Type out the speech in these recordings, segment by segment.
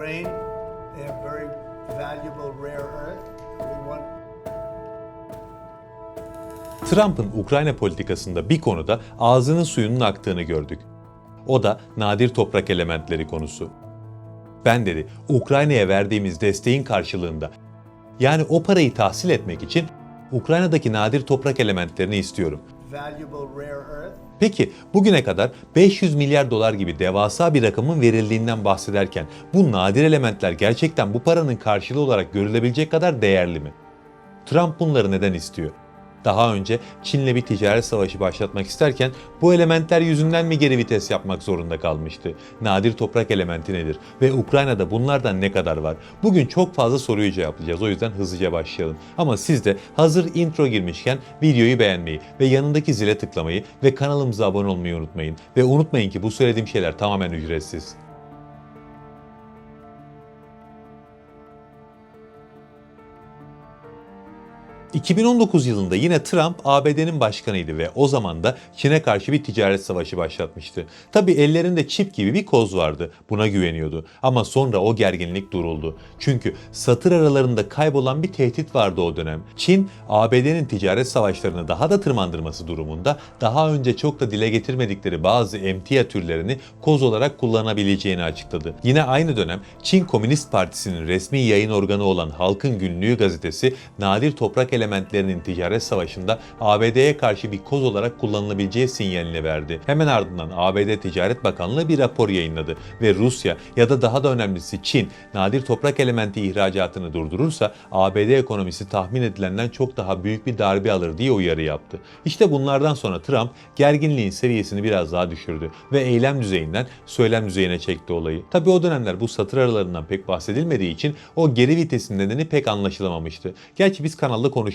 Ukraine, they have very valuable rare earth. We want Trump'ın Ukrayna politikasında bir konuda ağzının suyunun aktığını gördük. O da nadir toprak elementleri konusu. Ben dedi, Ukrayna'ya verdiğimiz desteğin karşılığında, yani o parayı tahsil etmek için Ukrayna'daki nadir toprak elementlerini istiyorum. valuable rare earth. Peki bugüne kadar 500 milyar dolar gibi devasa bir rakamın verildiğinden bahsederken bu nadir elementler gerçekten bu paranın karşılığı olarak görülebilecek kadar değerli mi? Trump bunları neden istiyor? Daha önce Çin'le bir ticaret savaşı başlatmak isterken bu elementler yüzünden mi geri vites yapmak zorunda kalmıştı? Nadir toprak elementi nedir? Ve Ukrayna'da bunlardan ne kadar var? Bugün çok fazla soruyu cevaplayacağız. O yüzden hızlıca başlayalım. Ama siz de hazır intro girmişken videoyu beğenmeyi ve yanındaki zile tıklamayı ve kanalımıza abone olmayı unutmayın. Ve unutmayın ki bu söylediğim şeyler tamamen ücretsiz. 2019 yılında yine Trump ABD'nin başkanıydı ve o zaman da Çin'e karşı bir ticaret savaşı başlatmıştı. Tabi ellerinde çip gibi bir koz vardı. Buna güveniyordu. Ama sonra o gerginlik duruldu. Çünkü satır aralarında kaybolan bir tehdit vardı o dönem. Çin, ABD'nin ticaret savaşlarını daha da tırmandırması durumunda daha önce çok da dile getirmedikleri bazı emtia türlerini koz olarak kullanabileceğini açıkladı. Yine aynı dönem Çin Komünist Partisi'nin resmi yayın organı olan Halkın Günlüğü gazetesi nadir toprak elementlerinin ticaret savaşında ABD'ye karşı bir koz olarak kullanılabileceği sinyalini verdi. Hemen ardından ABD Ticaret Bakanlığı bir rapor yayınladı ve Rusya ya da daha da önemlisi Çin nadir toprak elementi ihracatını durdurursa ABD ekonomisi tahmin edilenden çok daha büyük bir darbe alır diye uyarı yaptı. İşte bunlardan sonra Trump gerginliğin seviyesini biraz daha düşürdü ve eylem düzeyinden söylem düzeyine çekti olayı. Tabi o dönemler bu satır aralarından pek bahsedilmediği için o geri vitesin nedeni pek anlaşılamamıştı. Gerçi biz kanalda konuşmuştuk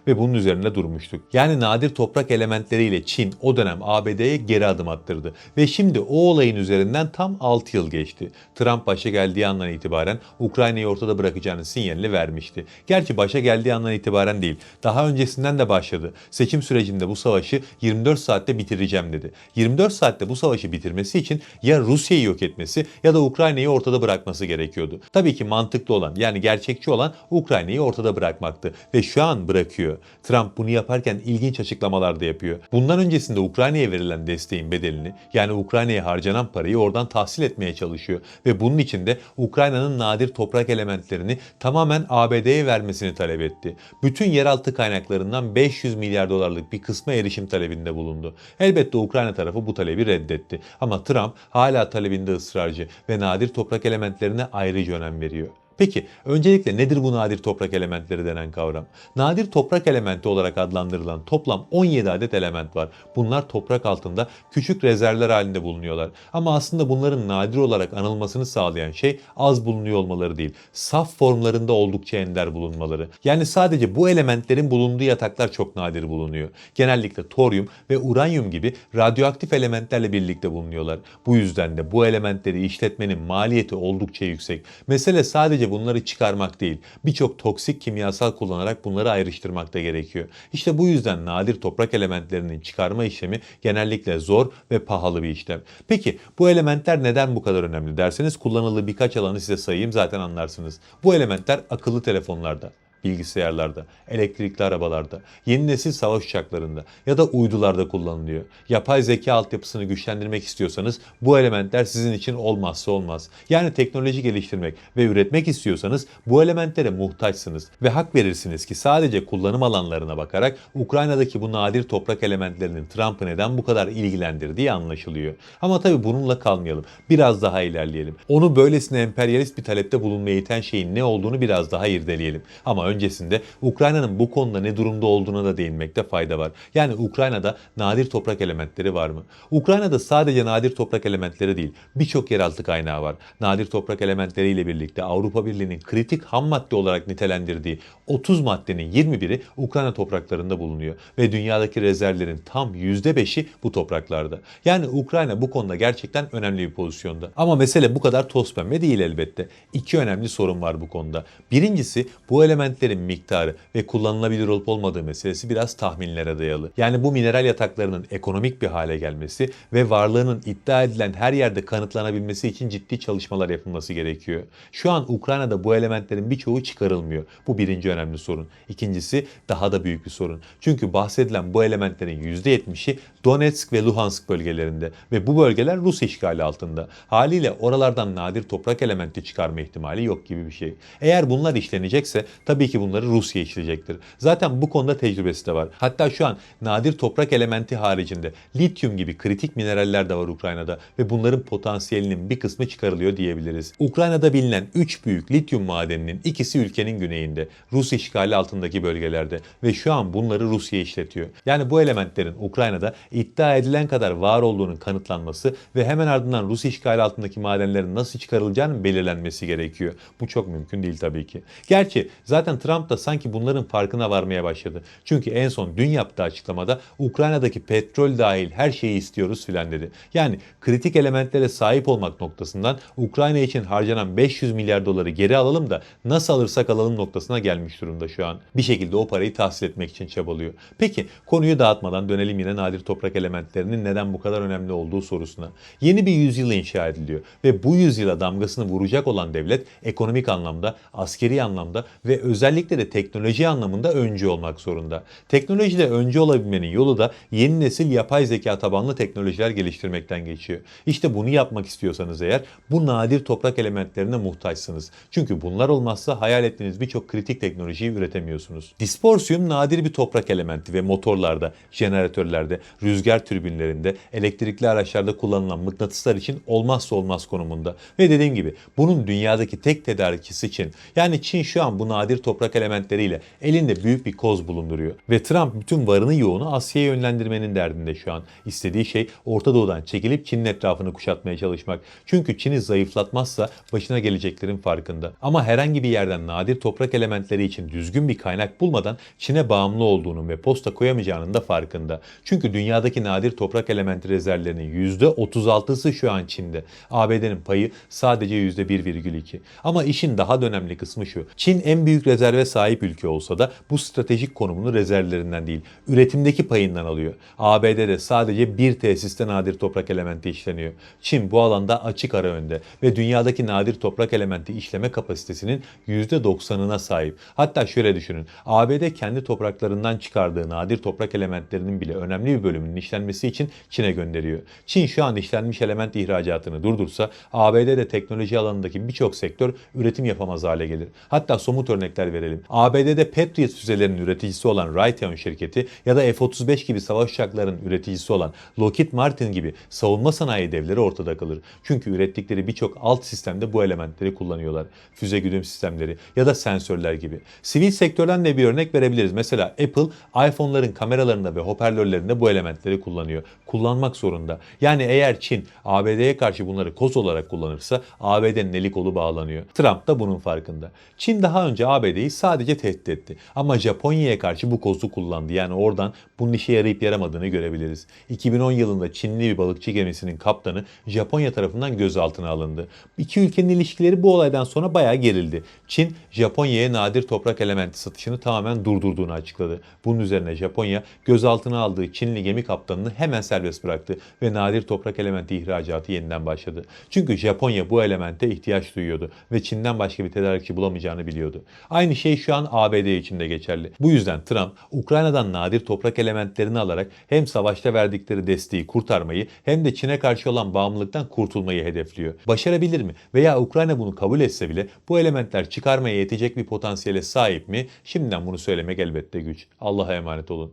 ve bunun üzerinde durmuştuk. Yani nadir toprak elementleriyle Çin o dönem ABD'ye geri adım attırdı ve şimdi o olayın üzerinden tam 6 yıl geçti. Trump başa geldiği andan itibaren Ukrayna'yı ortada bırakacağını sinyalini vermişti. Gerçi başa geldiği andan itibaren değil, daha öncesinden de başladı. Seçim sürecinde bu savaşı 24 saatte bitireceğim dedi. 24 saatte bu savaşı bitirmesi için ya Rusya'yı yok etmesi ya da Ukrayna'yı ortada bırakması gerekiyordu. Tabii ki mantıklı olan, yani gerçekçi olan Ukrayna'yı ortada bırakmaktı ve şu an bırakıyor. Trump bunu yaparken ilginç açıklamalar da yapıyor. Bundan öncesinde Ukrayna'ya verilen desteğin bedelini, yani Ukrayna'ya harcanan parayı oradan tahsil etmeye çalışıyor ve bunun için de Ukrayna'nın nadir toprak elementlerini tamamen ABD'ye vermesini talep etti. Bütün yeraltı kaynaklarından 500 milyar dolarlık bir kısma erişim talebinde bulundu. Elbette Ukrayna tarafı bu talebi reddetti. Ama Trump hala talebinde ısrarcı ve nadir toprak elementlerine ayrıca önem veriyor. Peki öncelikle nedir bu nadir toprak elementleri denen kavram? Nadir toprak elementi olarak adlandırılan toplam 17 adet element var. Bunlar toprak altında küçük rezervler halinde bulunuyorlar. Ama aslında bunların nadir olarak anılmasını sağlayan şey az bulunuyor olmaları değil, saf formlarında oldukça ender bulunmaları. Yani sadece bu elementlerin bulunduğu yataklar çok nadir bulunuyor. Genellikle toryum ve uranyum gibi radyoaktif elementlerle birlikte bulunuyorlar. Bu yüzden de bu elementleri işletmenin maliyeti oldukça yüksek. Mesele sadece bunları çıkarmak değil, birçok toksik kimyasal kullanarak bunları ayrıştırmak da gerekiyor. İşte bu yüzden nadir toprak elementlerinin çıkarma işlemi genellikle zor ve pahalı bir işlem. Peki bu elementler neden bu kadar önemli derseniz kullanıldığı birkaç alanı size sayayım, zaten anlarsınız. Bu elementler akıllı telefonlarda, bilgisayarlarda, elektrikli arabalarda, yeni nesil savaş uçaklarında ya da uydularda kullanılıyor. Yapay zeka altyapısını güçlendirmek istiyorsanız bu elementler sizin için olmazsa olmaz. Yani teknoloji geliştirmek ve üretmek istiyorsanız bu elementlere muhtaçsınız ve hak verirsiniz ki sadece kullanım alanlarına bakarak Ukrayna'daki bu nadir toprak elementlerinin Trump'ı neden bu kadar ilgilendirdiği anlaşılıyor. Ama tabii bununla kalmayalım. Biraz daha ilerleyelim. Onu böylesine emperyalist bir talepte bulunmaya iten şeyin ne olduğunu biraz daha irdeleyelim. Ama öncesinde Ukrayna'nın bu konuda ne durumda olduğuna da değinmekte fayda var. Yani Ukrayna'da nadir toprak elementleri var mı? Ukrayna'da sadece nadir toprak elementleri değil, birçok yeraltı kaynağı var. Nadir toprak elementleriyle birlikte Avrupa Birliği'nin kritik ham madde olarak nitelendirdiği 30 maddenin 21'i Ukrayna topraklarında bulunuyor ve dünyadaki rezervlerin tam %5'i bu topraklarda. Yani Ukrayna bu konuda gerçekten önemli bir pozisyonda. Ama mesele bu kadar toz pembe değil elbette. İki önemli sorun var bu konuda. Birincisi, bu elementlerin elementlerin miktarı ve kullanılabilir olup olmadığı meselesi biraz tahminlere dayalı. Yani bu mineral yataklarının ekonomik bir hale gelmesi ve varlığının iddia edilen her yerde kanıtlanabilmesi için ciddi çalışmalar yapılması gerekiyor. Şu an Ukrayna'da bu elementlerin birçoğu çıkarılmıyor. Bu birinci önemli sorun. İkincisi daha da büyük bir sorun. Çünkü bahsedilen bu elementlerin %70'i Donetsk ve Luhansk bölgelerinde ve bu bölgeler Rus işgali altında. Haliyle oralardan nadir toprak elementi çıkarma ihtimali yok gibi bir şey. Eğer bunlar işlenecekse tabii ki bunları Rusya işleyecektir. Zaten bu konuda tecrübesi de var. Hatta şu an nadir toprak elementi haricinde lityum gibi kritik mineraller de var Ukrayna'da ve bunların potansiyelinin bir kısmı çıkarılıyor diyebiliriz. Ukrayna'da bilinen 3 büyük lityum madeninin ikisi ülkenin güneyinde, Rus işgali altındaki bölgelerde ve şu an bunları Rusya işletiyor. Yani bu elementlerin Ukrayna'da iddia edilen kadar var olduğunun kanıtlanması ve hemen ardından Rus işgali altındaki madenlerin nasıl çıkarılacağının belirlenmesi gerekiyor. Bu çok mümkün değil tabii ki. Gerçi zaten Trump da sanki bunların farkına varmaya başladı. Çünkü en son dün yaptığı açıklamada Ukrayna'daki petrol dahil her şeyi istiyoruz filan dedi. Yani kritik elementlere sahip olmak noktasından Ukrayna için harcanan 500 milyar doları geri alalım da nasıl alırsak alalım noktasına gelmiş durumda şu an. Bir şekilde o parayı tahsil etmek için çabalıyor. Peki konuyu dağıtmadan dönelim yine nadir toprak elementlerinin neden bu kadar önemli olduğu sorusuna. Yeni bir yüzyıl inşa ediliyor ve bu yüzyıla damgasını vuracak olan devlet ekonomik anlamda, askeri anlamda ve özellikle de teknoloji anlamında öncü olmak zorunda. Teknolojide öncü olabilmenin yolu da yeni nesil yapay zeka tabanlı teknolojiler geliştirmekten geçiyor. İşte bunu yapmak istiyorsanız eğer bu nadir toprak elementlerine muhtaçsınız. Çünkü bunlar olmazsa hayal ettiğiniz birçok kritik teknolojiyi üretemiyorsunuz. Disporsiyum nadir bir toprak elementi ve motorlarda, jeneratörlerde, rüzgar türbinlerinde, elektrikli araçlarda kullanılan mıknatıslar için olmazsa olmaz konumunda. Ve dediğim gibi bunun dünyadaki tek tedarikçisi Çin. Yani Çin şu an bu nadir toprak elementleriyle elinde büyük bir koz bulunduruyor. Ve Trump bütün varını yoğunu Asya'ya yönlendirmenin derdinde şu an. İstediği şey Orta Doğu'dan çekilip Çin'in etrafını kuşatmaya çalışmak. Çünkü Çin'i zayıflatmazsa başına geleceklerin farkında. Ama herhangi bir yerden nadir toprak elementleri için düzgün bir kaynak bulmadan Çin'e bağımlı olduğunun ve posta koyamayacağının da farkında. Çünkü dünyadaki nadir toprak elementi rezervlerinin %36'sı şu an Çin'de. ABD'nin payı sadece %1,2. Ama işin daha da önemli kısmı şu. Çin en büyük rezerve sahip ülke olsa da bu stratejik konumunu rezervlerinden değil, üretimdeki payından alıyor. ABD'de sadece bir tesiste nadir toprak elementi işleniyor. Çin bu alanda açık ara önde ve dünyadaki nadir toprak elementi işleme kapasitesinin %90'ına sahip. Hatta şöyle düşünün. ABD kendi topraklarından çıkardığı nadir toprak elementlerinin bile önemli bir bölümünün işlenmesi için Çin'e gönderiyor. Çin şu an işlenmiş element ihracatını durdursa ABD'de teknoloji alanındaki birçok sektör üretim yapamaz hale gelir. Hatta somut örnekler verelim. ABD'de Patriot füzelerinin üreticisi olan Raytheon şirketi ya da F-35 gibi savaş uçaklarının üreticisi olan Lockheed Martin gibi savunma sanayi devleri ortada kalır. Çünkü ürettikleri birçok alt sistemde bu elementleri kullanıyorlar. Füze güdüm sistemleri ya da sensörler gibi. Sivil sektörden de bir örnek verebiliriz. Mesela Apple iPhone'ların kameralarında ve hoparlörlerinde bu elementleri kullanıyor. Kullanmak zorunda. Yani eğer Çin ABD'ye karşı bunları koz olarak kullanırsa ABD'nin eli kolu bağlanıyor. Trump da bunun farkında. Çin daha önce ABD'yi sadece tehdit etti. Ama Japonya'ya karşı bu kozu kullandı. Yani oradan bunun işe yarayıp yaramadığını görebiliriz. 2010 yılında Çinli bir balıkçı gemisinin kaptanı Japonya tarafından gözaltına alındı. İki ülkenin ilişkileri bu olaydan sonra bayağı gerildi. Çin, Japonya'ya nadir toprak elementi satışını tamamen durdurduğunu açıkladı. Bunun üzerine Japonya gözaltına aldığı Çinli gemi kaptanını hemen serbest bıraktı ve nadir toprak elementi ihracatı yeniden başladı. Çünkü Japonya bu elemente ihtiyaç duyuyordu ve Çin'den başka bir tedarikçi bulamayacağını biliyordu. Aynı şey şu an ABD için de geçerli. Bu yüzden Trump, Ukrayna'dan nadir toprak elementlerini alarak hem savaşta verdikleri desteği kurtarmayı hem de Çin'e karşı olan bağımlılıktan kurtulmayı hedefliyor. Başarabilir mi? Veya Ukrayna bunu kabul etse bile bu elementler çıkarmaya yetecek bir potansiyele sahip mi? Şimdiden bunu söylemek elbette güç. Allah'a emanet olun.